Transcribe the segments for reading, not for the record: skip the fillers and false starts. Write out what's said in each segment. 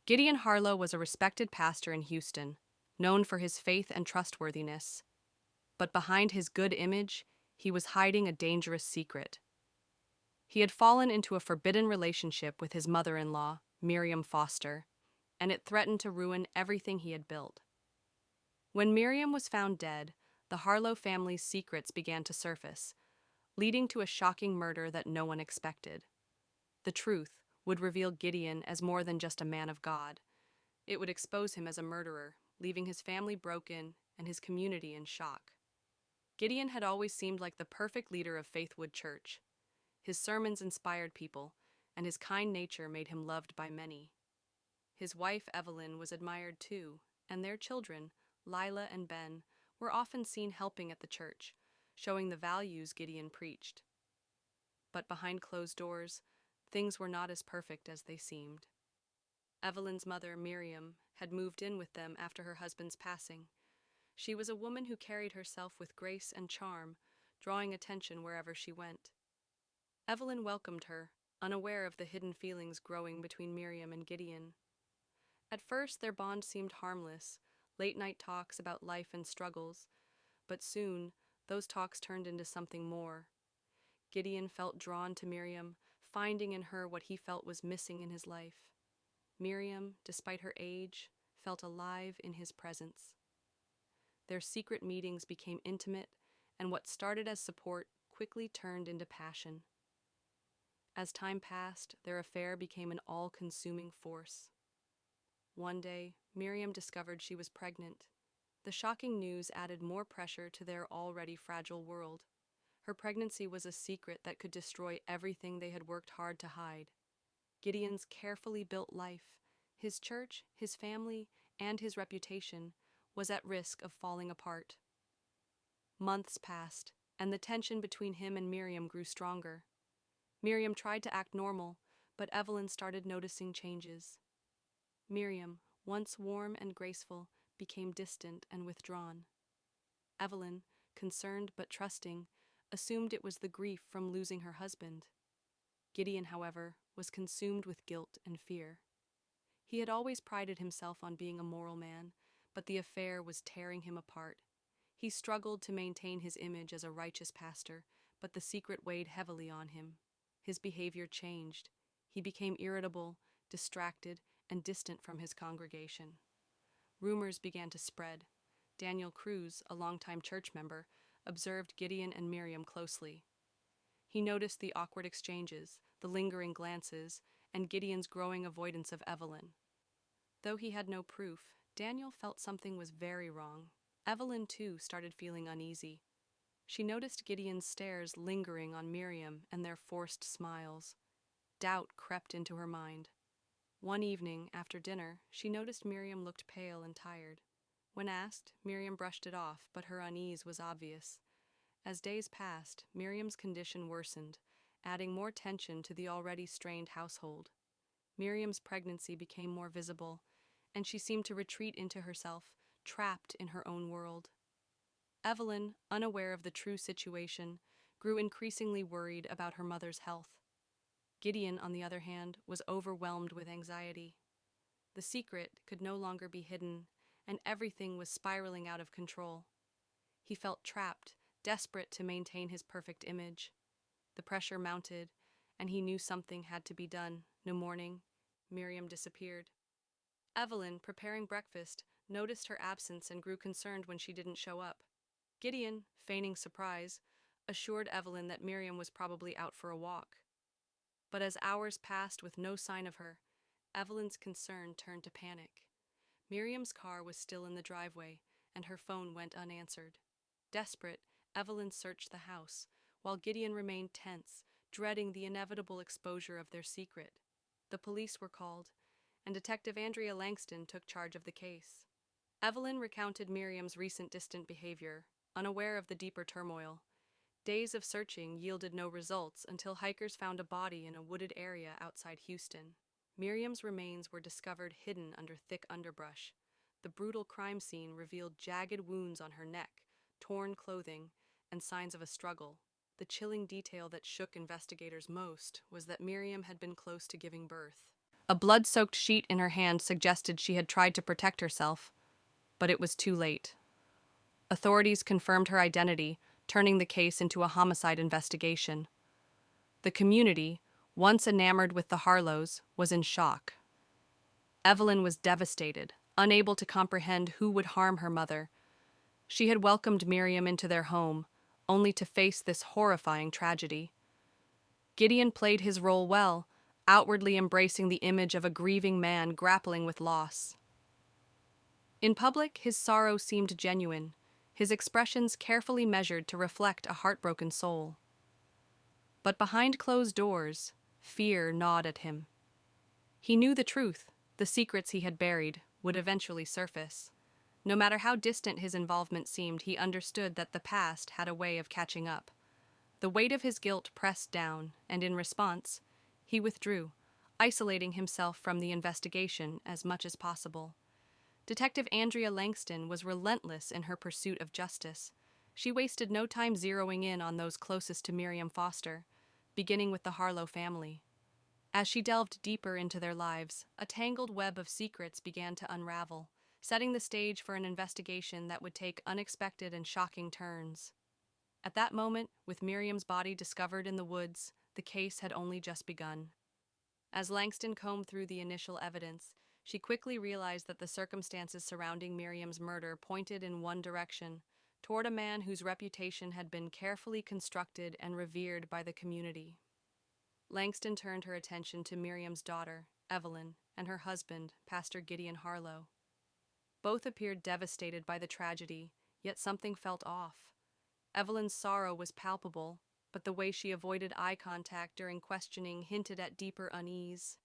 Gideon Harlow was a respected pastor in Houston, known for his faith and trustworthiness. But behind his good image, he was hiding a dangerous secret. He had fallen into a forbidden relationship with his mother-in-law, Miriam Foster, and it threatened to ruin everything he had built. When Miriam was found dead, the Harlow family's secrets began to surface, leading to a shocking murder that no one expected. The truth would reveal Gideon as more than just a man of God. It would expose him as a murderer, leaving his family broken and his community in shock. Gideon had always seemed like the perfect leader of Faithwood Church. His sermons inspired people, and his kind nature made him loved by many. His wife, Evelyn, was admired too, and their children, Lila and Ben, were often seen helping at the church, showing the values Gideon preached. But behind closed doors, things were not as perfect as they seemed. Evelyn's mother, Miriam, had moved in with them after her husband's passing. She was a woman who carried herself with grace and charm, drawing attention wherever she went. Evelyn welcomed her, unaware of the hidden feelings growing between Miriam and Gideon. At first, their bond seemed harmless, late-night talks about life and struggles, but soon, those talks turned into something more. Gideon felt drawn to Miriam, finding in her what he felt was missing in his life. Miriam, despite her age, felt alive in his presence. Their secret meetings became intimate, and what started as support quickly turned into passion. As time passed, their affair became an all-consuming force. One day, Miriam discovered she was pregnant. The shocking news added more pressure to their already fragile world. Her pregnancy was a secret that could destroy everything they had worked hard to hide. Gideon's carefully built life, his church, his family, and his reputation, was at risk of falling apart. Months passed, and the tension between him and Miriam grew stronger. Miriam tried to act normal, but Evelyn started noticing changes. Miriam, once warm and graceful, became distant and withdrawn. Evelyn, concerned but trusting, assumed it was the grief from losing her husband. Gideon, however, was consumed with guilt and fear. He had always prided himself on being a moral man, but the affair was tearing him apart. He struggled to maintain his image as a righteous pastor, but the secret weighed heavily on him. His behavior changed. He became irritable, distracted, and distant from his congregation. Rumors began to spread. Daniel Cruz, a longtime church member, observed Gideon and Miriam closely. He noticed the awkward exchanges, the lingering glances, and Gideon's growing avoidance of Evelyn. Though he had no proof, Daniel felt something was very wrong. Evelyn, too, started feeling uneasy. She noticed Gideon's stares lingering on Miriam and their forced smiles. Doubt crept into her mind. One evening, after dinner, she noticed Miriam looked pale and tired. When asked, Miriam brushed it off, but her unease was obvious. As days passed, Miriam's condition worsened, adding more tension to the already strained household. Miriam's pregnancy became more visible, and she seemed to retreat into herself, trapped in her own world. Evelyn, unaware of the true situation, grew increasingly worried about her mother's health. Gideon, on the other hand, was overwhelmed with anxiety. The secret could no longer be hidden, and everything was spiraling out of control. He felt trapped, desperate to maintain his perfect image. The pressure mounted, and he knew something had to be done. No morning, Miriam disappeared. Evelyn, preparing breakfast, noticed her absence and grew concerned when she didn't show up. Gideon, feigning surprise, assured Evelyn that Miriam was probably out for a walk. But as hours passed with no sign of her, Evelyn's concern turned to panic. Miriam's car was still in the driveway, and her phone went unanswered. Desperate, Evelyn searched the house, while Gideon remained tense, dreading the inevitable exposure of their secret. The police were called, and Detective Andrea Langston took charge of the case. Evelyn recounted Miriam's recent distant behavior, unaware of the deeper turmoil. Days of searching yielded no results until hikers found a body in a wooded area outside Houston. Miriam's remains were discovered hidden under thick underbrush. The brutal crime scene revealed jagged wounds on her neck, torn clothing, and signs of a struggle. The chilling detail that shook investigators most was that Miriam had been close to giving birth. A blood-soaked sheet in her hand suggested she had tried to protect herself, but it was too late. Authorities confirmed her identity, turning the case into a homicide investigation. The community, once enamored with the Harlows, was in shock. Evelyn was devastated, unable to comprehend who would harm her mother. She had welcomed Miriam into their home, only to face this horrifying tragedy. Gideon played his role well, outwardly embracing the image of a grieving man grappling with loss. In public, his sorrow seemed genuine, his expressions carefully measured to reflect a heartbroken soul. But behind closed doors, fear gnawed at him. He knew the truth, the secrets he had buried, would eventually surface. No matter how distant his involvement seemed, he understood that the past had a way of catching up. The weight of his guilt pressed down, and in response, he withdrew, isolating himself from the investigation as much as possible. Detective Andrea Langston was relentless in her pursuit of justice. She wasted no time zeroing in on those closest to Miriam Foster, beginning with the Harlow family. As she delved deeper into their lives, a tangled web of secrets began to unravel, setting the stage for an investigation that would take unexpected and shocking turns. At that moment, with Miriam's body discovered in the woods, the case had only just begun. As Langston combed through the initial evidence, she quickly realized that the circumstances surrounding Miriam's murder pointed in one direction, toward a man whose reputation had been carefully constructed and revered by the community. Langston turned her attention to Miriam's daughter, Evelyn, and her husband, Pastor Gideon Harlow. Both appeared devastated by the tragedy, yet something felt off. Evelyn's sorrow was palpable, but the way she avoided eye contact during questioning hinted at deeper unease.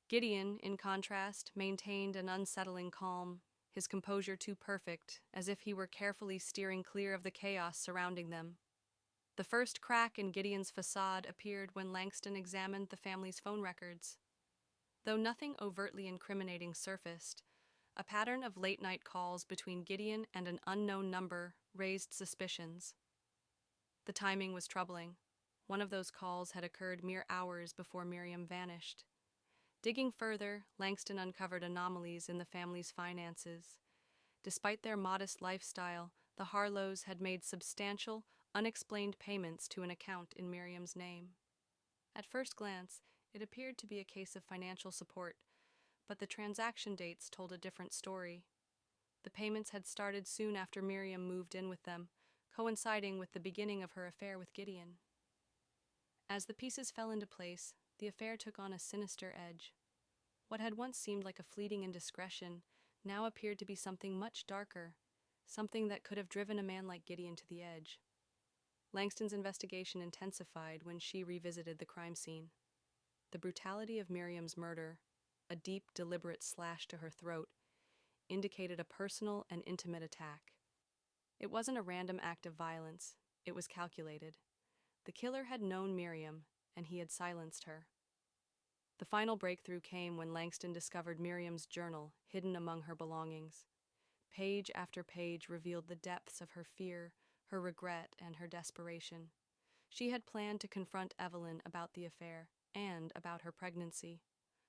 Gideon, in contrast, maintained an unsettling calm, his composure too perfect, as if he were carefully steering clear of the chaos surrounding them. The first crack in Gideon's facade appeared when Langston examined the family's phone records. Though nothing overtly incriminating surfaced, a pattern of late-night calls between Gideon and an unknown number raised suspicions. The timing was troubling. One of those calls had occurred mere hours before Miriam vanished. Digging further, Langston uncovered anomalies in the family's finances. Despite their modest lifestyle, the Harlows had made substantial, unexplained payments to an account in Miriam's name. At first glance, it appeared to be a case of financial support, but the transaction dates told a different story. The payments had started soon after Miriam moved in with them, coinciding with the beginning of her affair with Gideon. As the pieces fell into place, the affair took on a sinister edge. What had once seemed like a fleeting indiscretion now appeared to be something much darker, something that could have driven a man like Gideon to the edge. Langston's investigation intensified when she revisited the crime scene. The brutality of Miriam's murder, a deep, deliberate slash to her throat, indicated a personal and intimate attack. It wasn't a random act of violence, it was calculated. The killer had known Miriam, and he had silenced her. The final breakthrough came when Langston discovered Miriam's journal hidden among her belongings. Page after page revealed the depths of her fear, her regret, and her desperation. She had planned to confront Evelyn about the affair and about her pregnancy.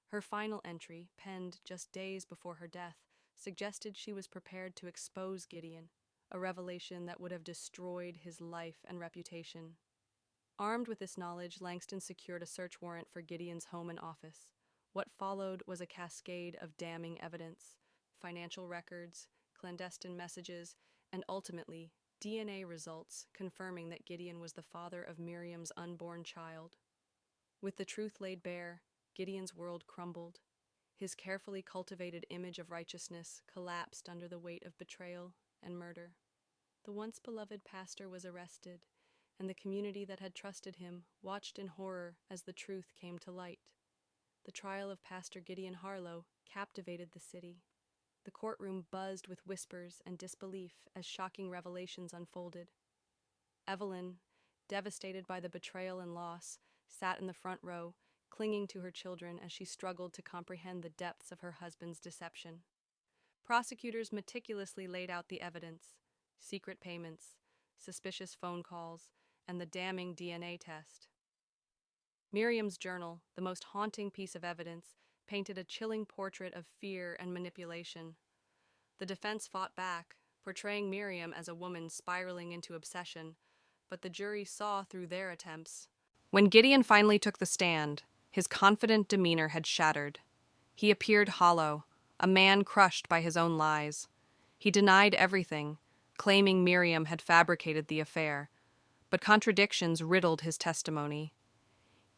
Her final entry, penned just days before her death, suggested she was prepared to expose Gideon, a revelation that would have destroyed his life and reputation. Armed with this knowledge, Langston secured a search warrant for Gideon's home and office. What followed was a cascade of damning evidence: financial records, clandestine messages, and ultimately, DNA results confirming that Gideon was the father of Miriam's unborn child. With the truth laid bare, Gideon's world crumbled. His carefully cultivated image of righteousness collapsed under the weight of betrayal and murder. The once beloved pastor was arrested, and the community that had trusted him watched in horror as the truth came to light. The trial of Pastor Gideon Harlow captivated the city. The courtroom buzzed with whispers and disbelief as shocking revelations unfolded. Evelyn, devastated by the betrayal and loss, sat in the front row, clinging to her children as she struggled to comprehend the depths of her husband's deception. Prosecutors meticulously laid out the evidence: secret payments, suspicious phone calls, and the damning DNA test. Miriam's journal, the most haunting piece of evidence, painted a chilling portrait of fear and manipulation. The defense fought back, portraying Miriam as a woman spiraling into obsession, but the jury saw through their attempts. When Gideon finally took the stand, his confident demeanor had shattered. He appeared hollow, a man crushed by his own lies. He denied everything, claiming Miriam had fabricated the affair, but contradictions riddled his testimony.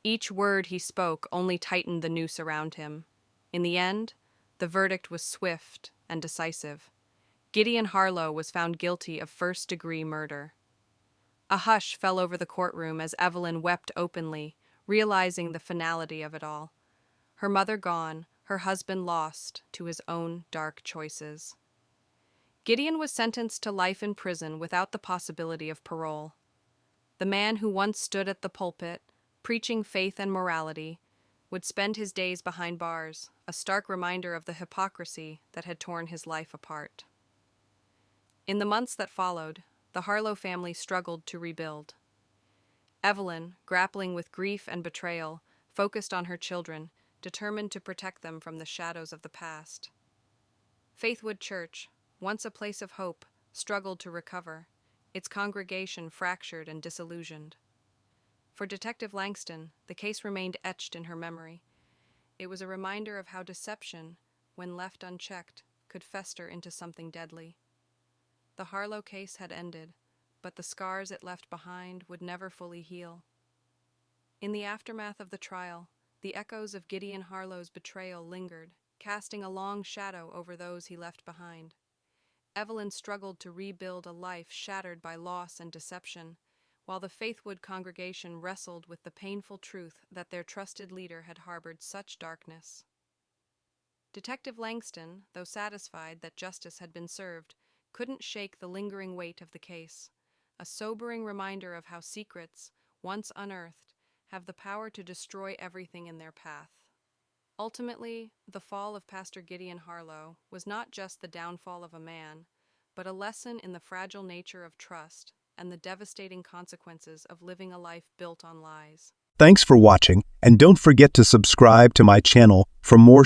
Each word he spoke only tightened the noose around him. In the end, the verdict was swift and decisive. Gideon Harlow was found guilty of first-degree murder. A hush fell over the courtroom as Evelyn wept openly, realizing the finality of it all. Her mother gone, her husband lost to his own dark choices. Gideon was sentenced to life in prison without the possibility of parole. The man who once stood at the pulpit, preaching faith and morality, would spend his days behind bars, a stark reminder of the hypocrisy that had torn his life apart. In the months that followed, the Harlow family struggled to rebuild. Evelyn, grappling with grief and betrayal, focused on her children, determined to protect them from the shadows of the past. Faithwood Church, once a place of hope, struggled to recover, its congregation fractured and disillusioned. For Detective Langston, the case remained etched in her memory. It was a reminder of how deception, when left unchecked, could fester into something deadly. The Harlow case had ended, but the scars it left behind would never fully heal. In the aftermath of the trial, the echoes of Gideon Harlow's betrayal lingered, casting a long shadow over those he left behind. Evelyn struggled to rebuild a life shattered by loss and deception, while the Faithwood congregation wrestled with the painful truth that their trusted leader had harbored such darkness. Detective Langston, though satisfied that justice had been served, couldn't shake the lingering weight of the case, a sobering reminder of how secrets, once unearthed, have the power to destroy everything in their path. Ultimately, the fall of Pastor Gideon Harlow was not just the downfall of a man, but a lesson in the fragile nature of trust and the devastating consequences of living a life built on lies. Thanks for watching, and don't forget to subscribe to my channel for more